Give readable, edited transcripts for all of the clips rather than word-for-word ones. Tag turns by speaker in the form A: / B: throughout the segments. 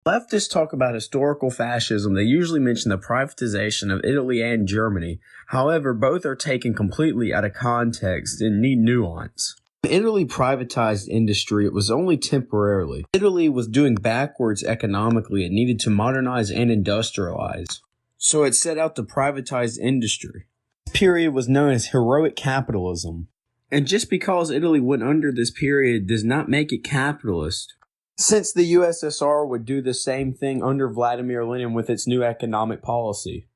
A: Leftists talk about historical fascism. They usually mention the privatization of Italy and Germany. However, both are taken completely out of context and need nuance. When Italy privatized industry, it was only temporarily. Italy was doing backwards economically and needed to modernize and industrialize. So it set out to privatize industry. This period was known as heroic capitalism. And just because Italy went under this period does not make it capitalist, since the USSR would do the same thing under Vladimir Lenin with its new economic policy.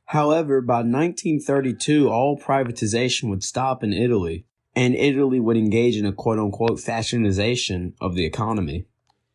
A: However, by 1932, all privatization would stop in Italy, and Italy would engage in a quote-unquote fascistization of the economy.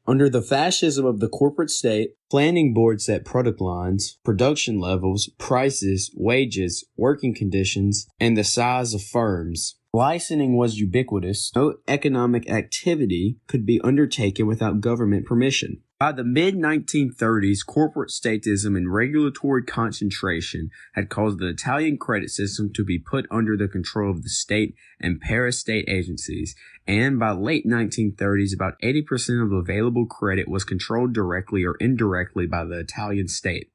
A: Under the fascism of the corporate state, planning boards set product lines, production levels, prices, wages, working conditions, and the size of firms. Licensing was ubiquitous. No economic activity could be undertaken without government permission. By the mid-1930s, corporate statism and regulatory concentration had caused the Italian credit system to be put under the control of the state and para-state agencies, and by late 1930s, about 80% of available credit was controlled directly or indirectly by the Italian state.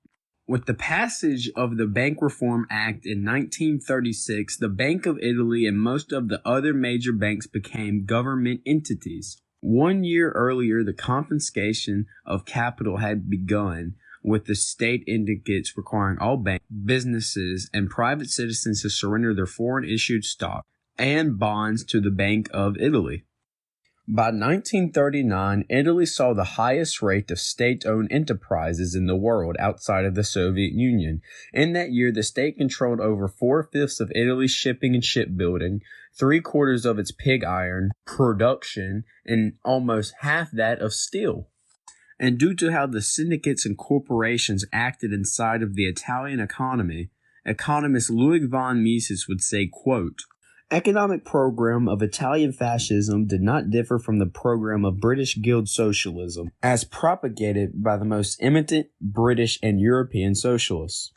A: With the passage of the Bank Reform Act in 1936, the Bank of Italy and most of the other major banks became government entities. 1 year earlier, the confiscation of capital had begun, with the state indictments requiring all banks, businesses, and private citizens to surrender their foreign-issued stock and bonds to the Bank of Italy. By 1939, Italy saw the highest rate of state-owned enterprises in the world outside of the Soviet Union. In that year, the state controlled over 4/5 of Italy's shipping and shipbuilding, 3/4 of its pig iron production, and almost half that of steel. And due to how the syndicates and corporations acted inside of the Italian economy, economist Ludwig von Mises would say, quote, "Economic program of Italian fascism did not differ from the program of British Guild socialism, as propagated by the most eminent British and European socialists."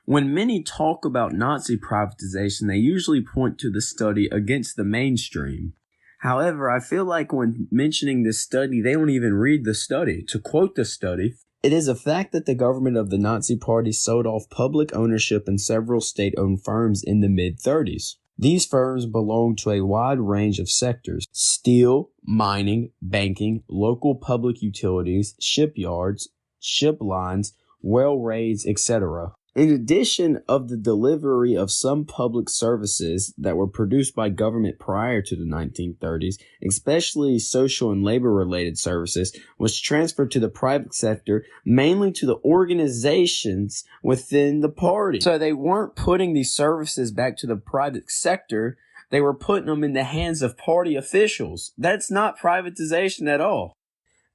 A: When many talk about Nazi privatization, they usually point to the study against the mainstream. However, I feel like when mentioning this study, they don't even read the study. To quote the study, "It is a fact that the government of the Nazi Party sold off public ownership in several state-owned firms in the mid-30s. These firms belong to a wide range of sectors: steel, mining, banking, local public utilities, shipyards, ship lines, railways, etc. In addition of the delivery of some public services that were produced by government prior to the 1930s, especially social and labor-related services, was transferred to the private sector, mainly to the organizations within the party." So they weren't putting these services back to the private sector, they were putting them in the hands of party officials. That's not privatization at all.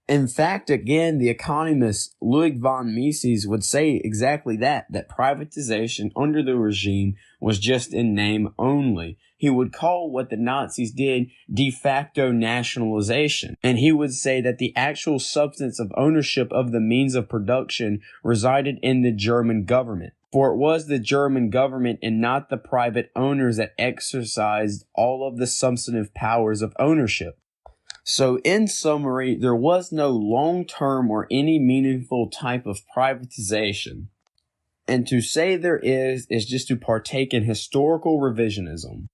A: In fact, again, the economist Ludwig von Mises would say exactly that privatization under the regime was just in name only. He would call what the Nazis did de facto nationalization, and he would say that the actual substance of ownership of the means of production resided in the German government. For it was the German government and not the private owners that exercised all of the substantive powers of ownership. So in summary, there was no long-term or any meaningful type of privatization. And to say there is just to partake in historical revisionism.